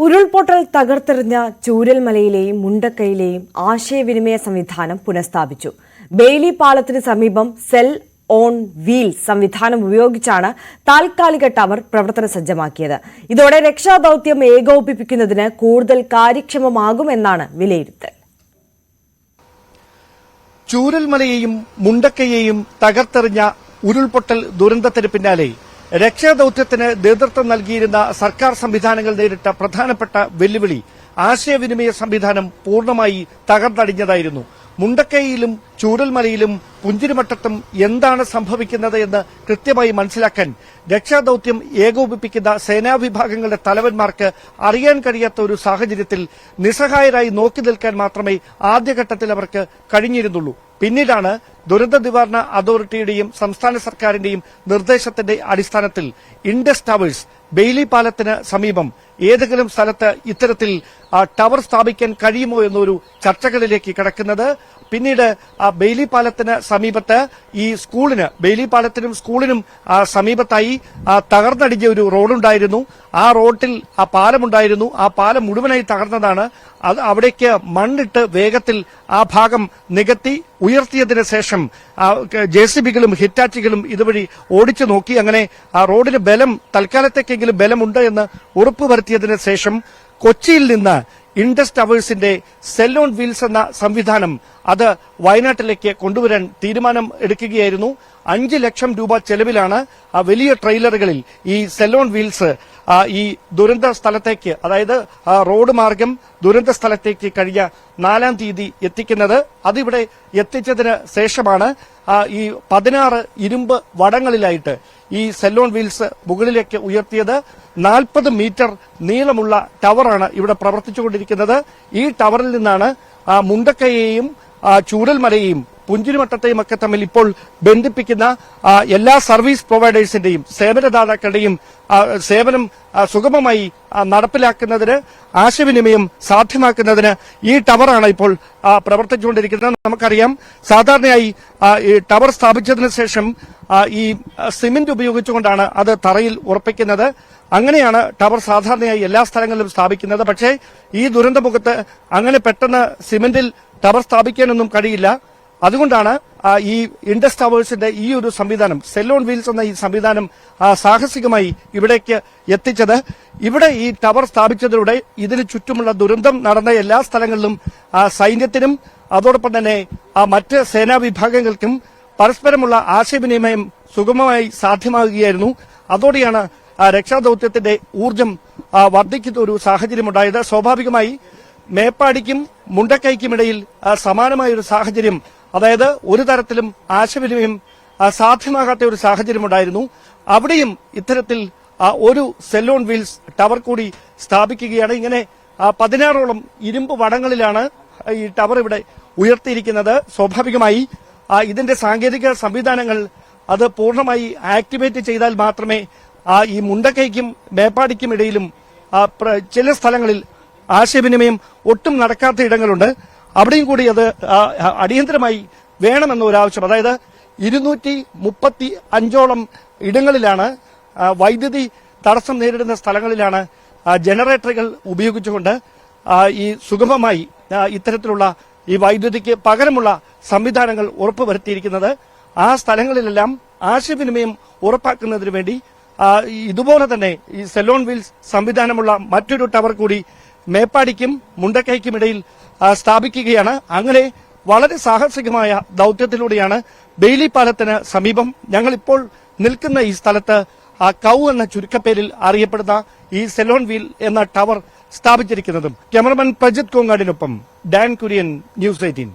ഉരുൾപൊട്ടൽ തകർത്തെറിഞ്ഞ ചൂരൽമലയിലെയും മുണ്ടക്കയിലെയും ആശയവിനിമയ സംവിധാനം പുനഃസ്ഥാപിച്ചു. ബെയിലി പാലത്തിന് സമീപം സെൽ ഓൺ വീൽ സംവിധാനം ഉപയോഗിച്ചാണ് താൽക്കാലിക ടവർ പ്രവർത്തന സജ്ജമാക്കിയത്. ഇതോടെ രക്ഷാദൌത്യം ഏകോപിപ്പിക്കുന്നതിന് കൂടുതൽ കാര്യക്ഷമമാകുമെന്നാണ് വിലയിരുത്തൽ. ചൂരൽമലയെയും മുണ്ടക്കയെയും തകർത്തെറിഞ്ഞ ഉരുൾപൊട്ടൽ ദുരന്തത്തിന് പിന്നാലെ രക്ഷാദൌത്യത്തിന് നേതൃത്വം നൽകിയിരുന്ന സർക്കാർ സംവിധാനങ്ങൾ നേരിട്ട പ്രധാനപ്പെട്ട വെല്ലുവിളി ആശയവിനിമയ സംവിധാനം പൂർണ്ണമായി തകർന്നടിഞ്ഞതായിരുന്നു. മുണ്ടക്കയിലും ചൂരൽമലയിലും പുഞ്ചിരിമട്ടത്തും എന്താണ് സംഭവിക്കുന്നത് എന്ന് കൃത്യമായി മനസ്സിലാക്കാൻ രക്ഷാദൌത്യം ഏകോപിപ്പിക്കുന്ന സേനാവിഭാഗങ്ങളുടെ തലവന്മാർക്ക് അറിയാൻ കഴിയാത്ത ഒരു സാഹചര്യത്തിൽ നിസ്സഹായരായി നോക്കി നിൽക്കാൻ മാത്രമേ ആദ്യഘട്ടത്തിൽ അവർക്ക് കഴിഞ്ഞിരുന്നുള്ളൂ. പിന്നീടാണ് ദുരന്ത നിവാരണ അതോറിറ്റിയുടെയും സംസ്ഥാന സർക്കാരിന്റെയും നിർദ്ദേശത്തിന്റെ അടിസ്ഥാനത്തിൽ ഇൻഡസ് ടവേഴ്സ് ബെയിലി പാലത്തിന് സമീപം ഏതെങ്കിലും സ്ഥലത്ത് ഇത്തരത്തിൽ ടവർ സ്ഥാപിക്കാൻ കഴിയുമോ എന്നൊരു ചർച്ചകളിലേക്ക് കടക്കുന്നത്. പിന്നീട് ബെയിലി പാലത്തിന് സമീപത്ത് ഈ സ്കൂളിന് ബെയിലി പാലത്തിനും സ്കൂളിനും സമീപത്തായി തകർന്നടിഞ്ഞ ഒരു റോഡുണ്ടായിരുന്നു. ആ റോഡിൽ ആ പാലമുണ്ടായിരുന്നു. ആ പാലം മുഴുവനായി തകർന്നതാണ്. അത് അവിടേക്ക് മണ്ണിട്ട് വേഗത്തിൽ ആ ഭാഗം നികത്തി ഉയർത്തിയതിനു ശേഷം JCBകളും ഹിറ്റാച്ചികളും ഇതുവഴി ഓടിച്ചു നോക്കി. അങ്ങനെ ആ റോഡിന് ബലം തൽക്കാലത്തേക്കെങ്കിലും ബലമുണ്ട് എന്ന് ഉറപ്പുവരുത്തിയതിനു ശേഷം കൊച്ചിയിൽ നിന്ന് ഇൻഡസ് ടവേഴ്സിന്റെ സെൽ ഓൺ വീൽസ് എന്ന സംവിധാനം അത് വയനാട്ടിലേക്ക് കൊണ്ടുവരാൻ തീരുമാനം എടുക്കുകയായിരുന്നു. 5 ലക്ഷം രൂപ ചെലവിലാണ് വലിയ ട്രെയിലറുകളിൽ ഈ സെൽ ഓൺ വീൽസ് ഈ ദുരന്ത സ്ഥലത്തേക്ക്, അതായത് റോഡ് മാർഗം ദുരന്ത സ്ഥലത്തേക്ക് കഴിഞ്ഞ 4-ാം തീയതി എത്തിക്കുന്നത്. അതിവിടെ എത്തിച്ചതിന് ശേഷമാണ് ഈ 16 ഇരുമ്പ് വടങ്ങളിലായിട്ട് ഈ സെൽ ഓൺ വീൽസ് മുകളിലേക്ക് ഉയർത്തിയത്. 40 മീറ്റർ നീളമുള്ള ടവറാണ് ഇവിടെ പ്രവർത്തിച്ചുകൊണ്ടിരിക്കുന്നത്. ഈ ടവറിൽ നിന്നാണ് മുണ്ടക്കയെയും ചൂരൽമലയെയും പുഞ്ചിരിമട്ടത്തെയും ഒക്കെ തമ്മിൽ ഇപ്പോൾ ബന്ധിപ്പിക്കുന്ന എല്ലാ സർവീസ് പ്രൊവൈഡേഴ്സിന്റെയും സേവനദാതാക്കളുടെയും സേവനം സുഗമമായി നടപ്പിലാക്കുന്നതിന് ആശയവിനിമയം സാധ്യമാക്കുന്നതിന് ഈ ടവറാണ് ഇപ്പോൾ പ്രവർത്തിച്ചുകൊണ്ടിരിക്കുന്നത്. നമുക്കറിയാം, സാധാരണയായി ഈ ടവർ സ്ഥാപിച്ചതിന് ശേഷം ഈ സിമന്റ് ഉപയോഗിച്ചുകൊണ്ടാണ് അത് തറയിൽ ഉറപ്പിക്കുന്നത്. അങ്ങനെയാണ് ടവർ സാധാരണയായി എല്ലാ സ്ഥലങ്ങളിലും സ്ഥാപിക്കുന്നത്. പക്ഷേ ഈ ദുരന്തമുഖത്ത് അങ്ങനെ പെട്ടെന്ന് സിമന്റിൽ ടവർ സ്ഥാപിക്കാനൊന്നും കഴിയില്ല. അതുകൊണ്ടാണ് ഈ ഇൻഡസ് ടവേഴ്സിന്റെ ഈ ഒരു സംവിധാനം, സെൽ ഓൺ വീൽസ് എന്ന ഈ സംവിധാനം സാഹസികമായി ഇവിടേക്ക് എത്തിച്ചത്. ഇവിടെ ഈ ടവർ സ്ഥാപിച്ചതിലൂടെ ഇതിന് ചുറ്റുമുള്ള ദുരന്തം നടന്ന എല്ലാ സ്ഥലങ്ങളിലും സൈന്യത്തിനും അതോടൊപ്പം തന്നെ മറ്റ് സേനാ വിഭാഗങ്ങൾക്കും പരസ്പരമുള്ള ആശയവിനിമയം സുഗമമായി സാധ്യമാകുകയായിരുന്നു. അതോടെയാണ് രക്ഷാദൌത്യത്തിന്റെ ഊർജ്ജം വർദ്ധിക്കുന്ന ഒരു സാഹചര്യമുണ്ടായത്. സ്വാഭാവികമായി മേപ്പാടിക്കും മുണ്ടക്കൈക്കുമിടയിൽ സമാനമായൊരു സാഹചര്യം, അതായത് ഒരു തരത്തിലും ആശയവിനിമയം സാധ്യമാകാത്ത ഒരു സാഹചര്യമുണ്ടായിരുന്നു. അവിടെയും ഇത്തരത്തിൽ ഒരു സെൽ ഓൺ വീൽസ് ടവർ കൂടി സ്ഥാപിക്കുകയാണ്. ഇങ്ങനെ 16ഓളം ഇരുമ്പ് വടങ്ങളിലാണ് ഈ ടവർ ഇവിടെ ഉയർത്തിയിരിക്കുന്നത്. സ്വാഭാവികമായി ഇതിന്റെ സാങ്കേതിക സംവിധാനങ്ങൾ അത് പൂർണ്ണമായി ആക്ടിവേറ്റ് ചെയ്താൽ മാത്രമേ ഈ മുണ്ടക്കൈക്കും മേപ്പാടിക്കും ഇടയിലും ചില സ്ഥലങ്ങളിൽ ആശയവിനിമയം ഒട്ടും നടക്കാത്ത ഇടങ്ങളുണ്ട്. അവിടെയും കൂടി അത് അടിയന്തരമായി വേണമെന്ന ഒരാവശ്യം, അതായത് 235ഓളം ഇടങ്ങളിലാണ് വൈദ്യുതി തടസ്സം നേരിടുന്ന സ്ഥലങ്ങളിലാണ് ജനറേറ്ററുകൾ ഉപയോഗിച്ചുകൊണ്ട് ഈ സുഗമമായി ഇത്തരത്തിലുള്ള ഈ വൈദ്യുതിക്ക് പകരമുള്ള സംവിധാനങ്ങൾ ഉറപ്പുവരുത്തിയിരിക്കുന്നത്. ആ സ്ഥലങ്ങളിലെല്ലാം ആശയവിനിമയം ഉറപ്പാക്കുന്നതിന് വേണ്ടി ഇതുപോലെ തന്നെ ഈ സെൽ ഓൺ വീൽസ് സംവിധാനമുള്ള മറ്റൊരു ടവർ കൂടി മേപ്പാടിക്കും മുണ്ടക്കൈക്കുമിടയിൽ സ്ഥാപിക്കുകയാണ്. അങ്ങനെ വളരെ സാഹസികമായ ദൌത്യത്തിലൂടെയാണ് ബെയിലി പാലത്തിന് സമീപം ഞങ്ങളിപ്പോൾ നിൽക്കുന്ന ഈ സ്ഥലത്ത് കൗ എന്ന ചുരുക്കപ്പേരിൽ അറിയപ്പെടുന്ന ഈ സെൽ ഓൺ വീൽ എന്ന ടവർ സ്ഥാപിച്ചിരിക്കുന്നതും. ക്യാമറമാൻ പ്രജിത് കോങ്ങാടിനൊപ്പം ഡാൻ കുര്യൻ, ന്യൂസ് 18.